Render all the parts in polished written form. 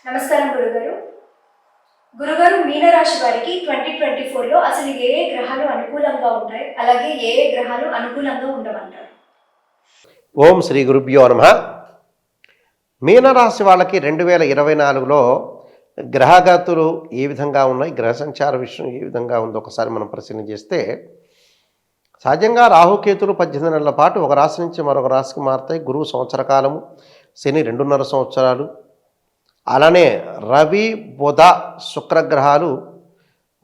నమస్కారం గురుగారు. గురుగారు, మీనరాశి వారికి 2024లో అసలు ఏ గ్రహాలు అనుకూలంగా ఉంటాయి, అలాగే ఏ గ్రహాలు అనుకూలంగా ఉండమంటారు? ఓం శ్రీ గురుభ్యో నమః. మీనరాశి వాళ్ళకి 2024లో గ్రహగతులు ఏ విధంగా ఉన్నాయి, గ్రహ సంచార విషయం ఏ విధంగా ఉందో ఒకసారి మనం పరిశీలన చేస్తే, సహజంగా రాహుకేతులు 18 నెలల పాటు ఒక రాశి నుంచి మరొక రాశికి మారుతాయి. గురువు సంవత్సర కాలము, శని 2.5 సంవత్సరాలు, అలానే రవి బుధ శుక్రగ్రహాలు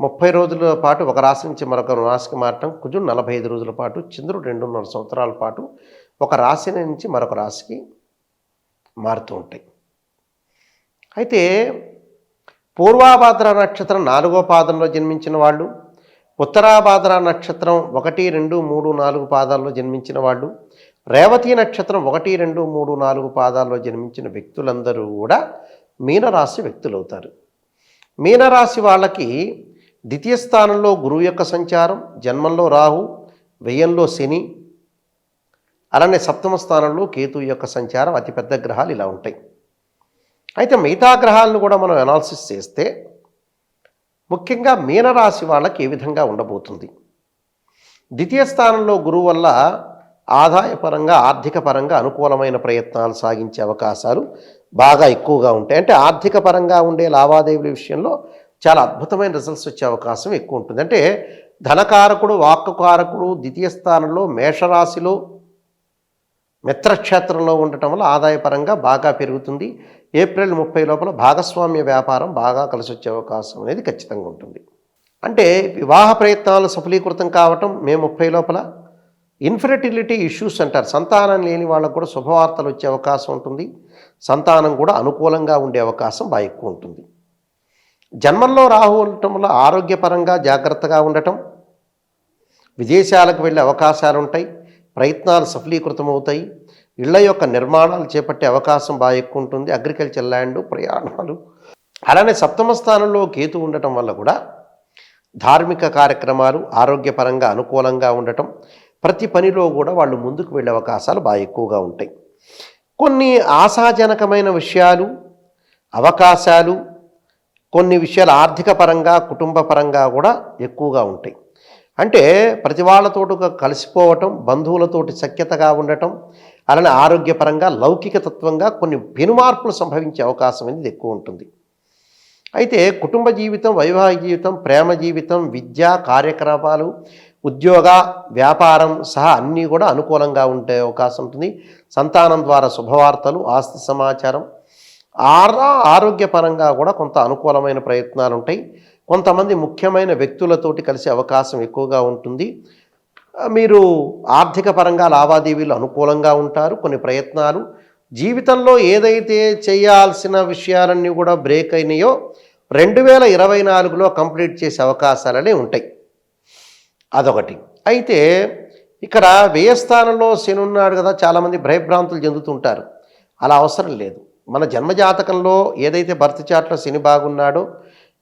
30 రోజుల పాటు ఒక రాశి నుంచి మరొక రాశికి మారటం, కుజుడు 45 రోజుల పాటు, చంద్రుడు 2.5 సంవత్సరాల పాటు ఒక రాశి నుంచి మరొక రాశికి మారుతూ ఉంటాయి. అయితే పూర్వాభాద్ర నక్షత్రం 4వ పాదంలో జన్మించిన వాళ్ళు, ఉత్తరాభాద్ర నక్షత్రం 1, 2, 3, 4 పాదాల్లో జన్మించిన వాళ్ళు, రేవతి నక్షత్రం 1, 2, 3, 4 పాదాల్లో జన్మించిన వ్యక్తులందరూ కూడా మీనరాశి వ్యక్తులు అవుతారు. మీనరాశి వాళ్ళకి ద్వితీయ స్థానంలో గురువు యొక్క సంచారం, జన్మంలో రాహు, వ్యయంలో శని, అలానే సప్తమ స్థానంలో కేతు యొక్క సంచారం, అతిపెద్ద గ్రహాలు ఇలా ఉంటాయి. అయితే మిగతా గ్రహాలను కూడా మనం అనాలిసిస్ చేస్తే ముఖ్యంగా మీనరాశి వాళ్ళకి ఏ విధంగా ఉండబోతుంది. ద్వితీయ స్థానంలో గురువు వల్ల ఆదాయపరంగా ఆర్థిక పరంగా అనుకూలమైన ప్రయత్నాలు సాగించే అవకాశాలు బాగా ఎక్కువగా ఉంటాయి. అంటే ఆర్థిక పరంగా ఉండే లావాదేవీల విషయంలో చాలా అద్భుతమైన రిజల్ట్స్ వచ్చే అవకాశం ఎక్కువ ఉంటుంది. అంటే ధనకారకుడు, వాక్కుకారకుడు ద్వితీయ స్థానంలో మేషరాశిలో మిత్రక్షేత్రంలో ఉండటం వల్ల ఆదాయపరంగా బాగా పెరుగుతుంది. ఏప్రిల్ 30 లోపల భాగస్వామ్య వ్యాపారం బాగా కలిసి వచ్చే అవకాశం అనేది ఖచ్చితంగా ఉంటుంది. అంటే వివాహ ప్రయత్నాలు సఫలీకృతం కావటం మే 30 లోపల. ఇన్ఫెర్టిలిటీ ఇష్యూస్ అంటారు, సంతానం లేని వాళ్ళకు కూడా శుభవార్తలు వచ్చే అవకాశం ఉంటుంది. సంతానం కూడా అనుకూలంగా ఉండే అవకాశం బాగా ఎక్కువ ఉంటుంది. జన్మంలో రాహు ఉండటం వల్ల ఆరోగ్యపరంగా జాగ్రత్తగా ఉండటం, విదేశాలకు వెళ్ళే అవకాశాలు ఉంటాయి, ప్రయత్నాలు సఫలీకృతమవుతాయి, ఇళ్ల యొక్క నిర్మాణాలు చేపట్టే అవకాశం బాగా ఎక్కువ ఉంటుంది. అగ్రికల్చర్ ల్యాండ్, ప్రయాణాలు, అలానే సప్తమ స్థానంలో కేతు ఉండటం వల్ల కూడా ధార్మిక కార్యక్రమాలు ఆరోగ్యపరంగా అనుకూలంగా ఉండటం, ప్రతి పనిలో కూడా వాళ్ళు ముందుకు వెళ్ళే అవకాశాలు బాగా ఎక్కువగా ఉంటాయి. కొన్ని ఆశాజనకమైన విషయాలు, అవకాశాలు, కొన్ని విషయాలు ఆర్థిక పరంగా కుటుంబ పరంగా కూడా ఎక్కువగా ఉంటాయి. అంటే ప్రతి వాళ్ళతోటి కలిసిపోవటం, బంధువులతోటి సఖ్యతగా ఉండటం, అలానే ఆరోగ్యపరంగా లౌకిక తత్వంగా కొన్ని పెనుమార్పులు సంభవించే అవకాశం అనేది ఎక్కువ ఉంటుంది. అయితే కుటుంబ జీవితం, వైవాహిక జీవితం, ప్రేమ జీవితం, విద్య కార్యక్రమాలు, ఉద్యోగ వ్యాపారం సహా అన్నీ కూడా అనుకూలంగా ఉండే అవకాశం ఉంటుంది. సంతానం ద్వారా శుభవార్తలు, ఆస్తి సమాచారం, ఆరోగ్యపరంగా కూడా కొంత అనుకూలమైన ప్రయత్నాలు ఉంటాయి. కొంతమంది ముఖ్యమైన వ్యక్తులతోటి కలిసే అవకాశం ఎక్కువగా ఉంటుంది. మీరు ఆర్థిక పరంగా లావాదేవీలు అనుకూలంగా ఉంటారు. కొన్ని ప్రయత్నాలు జీవితంలో ఏదైతే చేయాల్సిన విషయాలన్నీ కూడా బ్రేక్ అయినాయో 2024లో కంప్లీట్ చేసే అవకాశాలనే ఉంటాయి. అదొకటి. అయితే ఇక్కడ వ్యయస్థానంలో శని ఉన్నాడు కదా, చాలామంది భయభ్రాంతులు చెందుతుంటారు. అలా అవసరం లేదు. మన జన్మజాతకంలో ఏదైతే బర్త్ చార్ట్లో శని బాగున్నాడో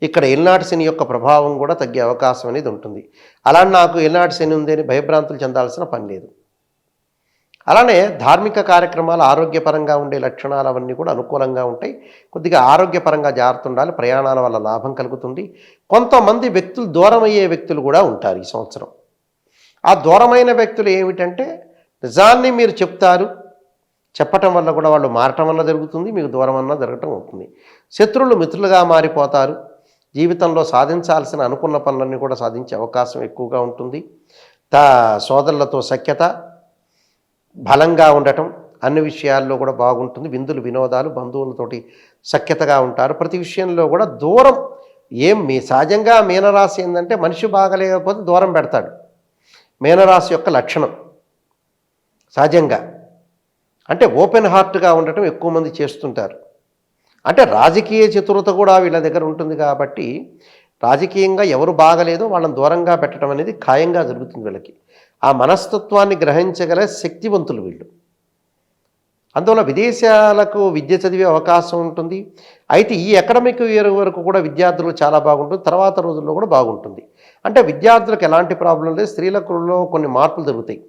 ఇక్కడ ఎల్నాటి శని యొక్క ప్రభావం కూడా తగ్గే అవకాశం అనేది ఉంటుంది. అలా నాకు ఎల్నాటి శని ఉంది అని భయభ్రాంతులు చెందాల్సిన పని లేదు. అలానే ధార్మిక కార్యక్రమాలు, ఆరోగ్యపరంగా ఉండే లక్షణాలు అవన్నీ కూడా అనుకూలంగా ఉంటాయి. కొద్దిగా ఆరోగ్యపరంగా జాగ్రత్త ఉండాలి. ప్రయాణాల వల్ల లాభం కలుగుతుంది. కొంతమంది వ్యక్తులు దూరమయ్యే వ్యక్తులు కూడా ఉంటారు ఈ సంవత్సరం. ఆ దూరమైన వ్యక్తులు ఏమిటంటే నిజాన్ని మీరు చెప్తారు, చెప్పటం వల్ల కూడా వాళ్ళు మారటం వల్ల జరుగుతుంది, మీకు దూరం అన్నా జరగటం అవుతుంది. శత్రువులు మిత్రులుగా మారిపోతారు. జీవితంలో సాధించాల్సిన అనుకున్న పనులన్నీ కూడా సాధించే అవకాశం ఎక్కువగా ఉంటుంది. సోదరులతో సఖ్యత, బలంగా ఉండటం, అన్ని విషయాల్లో కూడా బాగుంటుంది. విందులు వినోదాలు, బంధువులతోటి సఖ్యతగా ఉంటారు. ప్రతి విషయంలో కూడా దూరం మీ సహజంగా మీనరాశి ఏంటంటే మనిషి బాగలేకపోతే దూరం పెడతాడు. మీనరాశి యొక్క లక్షణం సహజంగా అంటే ఓపెన్ హార్ట్గా ఉండటం ఎక్కువ మంది చేస్తుంటారు. అంటే రాజకీయ చతురత కూడా వీళ్ళ దగ్గర ఉంటుంది కాబట్టి రాజకీయంగా ఎవరు బాగలేదో వాళ్ళని దూరంగా పెట్టడం అనేది ఖాయంగా జరుగుతుంది వీళ్ళకి. ఆ మనస్తత్వాన్ని గ్రహించగల శక్తివంతులు వీళ్ళు. అందువల్ల విదేశాలకు విద్య చదివే అవకాశం ఉంటుంది. అయితే ఈ అకాడమిక్ ఇయర్ వరకు కూడా విద్యార్థులు చాలా బాగుంటుంది, తర్వాత రోజుల్లో కూడా బాగుంటుంది. అంటే విద్యార్థులకు ఎలాంటి ప్రాబ్లం లేదు. స్త్రీలలో కొన్ని మార్పులు జరుగుతాయి.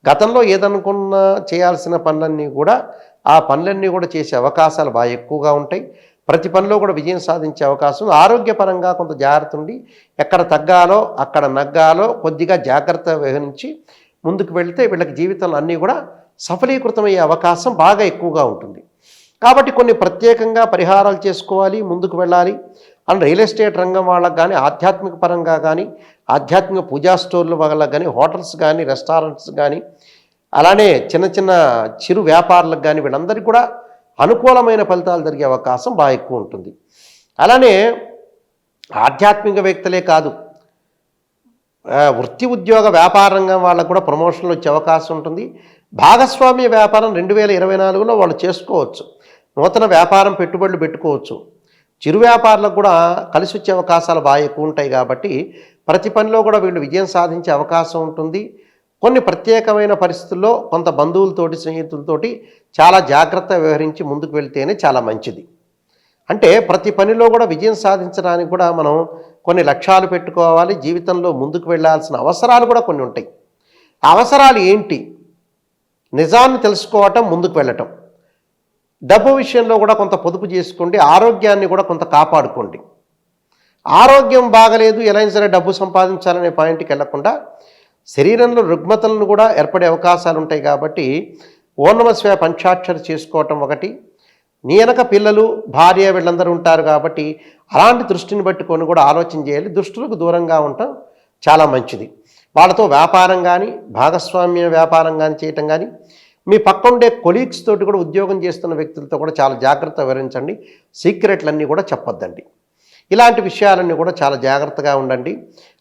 గతంలో ఏదనుకున్నా చేయాల్సిన పనులన్నీ కూడా ఆ పనులన్నీ కూడా చేసే అవకాశాలు బాగా ఎక్కువగా ఉంటాయి. ప్రతి పనిలో కూడా విజయం సాధించే అవకాశం. ఆరోగ్యపరంగా కొంత జాగ్రత్త ఉండి ఎక్కడ తగ్గాలో అక్కడ నగ్గాలో కొద్దిగా జాగ్రత్త వహించి ముందుకు వెళితే వీళ్ళకి జీవితంలో అన్నీ కూడా సఫలీకృతమయ్యే అవకాశం బాగా ఎక్కువగా ఉంటుంది. కాబట్టి కొన్ని ప్రత్యేకంగా పరిహారాలు చేసుకోవాలి, ముందుకు వెళ్ళాలి. అండ్ రియల్ ఎస్టేట్ రంగం వాళ్ళకి కానీ, ఆధ్యాత్మిక పరంగా కానీ, ఆధ్యాత్మిక పూజా స్టోర్ల వాళ్ళకి కానీ, హోటల్స్ కానీ, రెస్టారెంట్స్ కానీ, అలానే చిన్న చిన్న చిరు వ్యాపారులకు కానీ వీళ్ళందరికీ కూడా అనుకూలమైన ఫలితాలు జరిగే అవకాశం బాగా ఎక్కువ ఉంటుంది. అలానే ఆధ్యాత్మిక వ్యక్తులే కాదు, వృత్తి ఉద్యోగ వ్యాపార రంగం వాళ్ళకు కూడా ప్రమోషన్లు వచ్చే అవకాశం ఉంటుంది. భాగస్వామ్య వ్యాపారం 2024లో వాళ్ళు చేసుకోవచ్చు. నూతన వ్యాపారం పెట్టుబడులు పెట్టుకోవచ్చు. చిరు వ్యాపారులకు కూడా కలిసి వచ్చే అవకాశాలు బాగా ఎక్కువ ఉంటాయి. కాబట్టి ప్రతి పనిలో కూడా వీళ్ళు విజయం సాధించే అవకాశం ఉంటుంది. కొన్ని ప్రత్యేకమైన పరిస్థితుల్లో కొంత బంధువులతోటి, స్నేహితులతోటి చాలా జాగ్రత్త వ్యవహరించి ముందుకు వెళ్తేనే చాలా మంచిది. అంటే ప్రతి పనిలో కూడా విజయం సాధించడానికి కూడా మనం కొన్ని లక్ష్యాలు పెట్టుకోవాలి. జీవితంలో ముందుకు వెళ్ళాల్సిన అవసరాలు కూడా కొన్ని ఉంటాయి. ఆ అవసరాలు ఏంటి? నిజాన్ని తెలుసుకోవటం, ముందుకు వెళ్ళటం. డబ్బు విషయంలో కూడా కొంత పొదుపు చేసుకోండి. ఆరోగ్యాన్ని కూడా కొంత కాపాడుకోండి. ఆరోగ్యం బాగలేదు, ఎలా అయినా సరే డబ్బు సంపాదించాలనే పాయింట్కి వెళ్లకుండా శరీరంలో రుగ్మతలను కూడా ఏర్పడే అవకాశాలు ఉంటాయి. కాబట్టి ఓం నమః శివాయ పంచాక్షరి చేసుకోవటం ఒకటి. నీ వెనక పిల్లలు, భార్య వీళ్ళందరూ ఉంటారు కాబట్టి అలాంటి దృష్టిని బట్టుకొని కూడా ఆలోచన చేయాలి. దుష్టులకు దూరంగా ఉండటం చాలా మంచిది. వాళ్ళతో వ్యాపారం కానీ, భాగస్వామ్య వ్యాపారం కానీ చేయటం కానీ, మీ పక్కండే కొలీగ్స్ తోటి కూడా ఉద్యోగం చేస్తున్న వ్యక్తులతో కూడా చాలా జాగ్రత్త వివరించండి. సీక్రెట్లన్నీ కూడా చెప్పొద్దండి. ఇలాంటి విషయాలన్నీ కూడా చాలా జాగ్రత్తగా ఉండండి.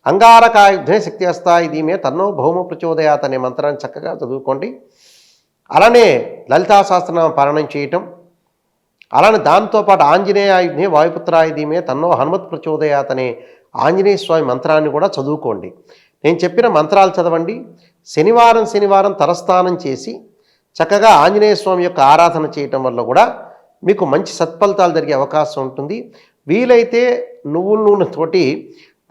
అంగారకాయుధే శక్తి హస్తాయి ధీమే తన్నో భౌమ ప్రచోదయాత్ అనే మంత్రాన్ని చక్కగా చదువుకోండి. అలానే లలితా సహస్రనామ పారాయణం చేయటం, అలానే దాంతోపాటు ఆంజనేయాయుధే వాయుపుత్రాయుధీమే తన్నో హనుమత్ ప్రచోదయాత్ అనే ఆంజనేయ స్వామి మంత్రాన్ని కూడా చదువుకోండి. నేను చెప్పిన మంత్రాలు చదవండి. శనివారం తలస్నానం చేసి చక్కగా ఆంజనేయ స్వామి యొక్క ఆరాధన చేయటం వల్ల కూడా మీకు మంచి సత్ఫలితాలు జరిగే అవకాశం ఉంటుంది. వీలైతే నువ్వుల నూనెతోటి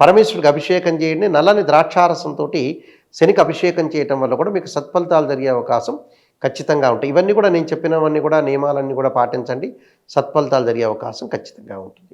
పరమేశ్వరుడికి అభిషేకం చేయండి. నల్లని ద్రాక్షారసంతో శనికి అభిషేకం చేయటం వల్ల కూడా మీకు సత్ఫలితాలు జరిగే అవకాశం ఖచ్చితంగా ఉంటాయి. ఇవన్నీ కూడా నేను చెప్పినవన్నీ కూడా నియమాలన్నీ కూడా పాటించండి. సత్ఫలితాలు జరిగే అవకాశం ఖచ్చితంగా ఉంటుంది.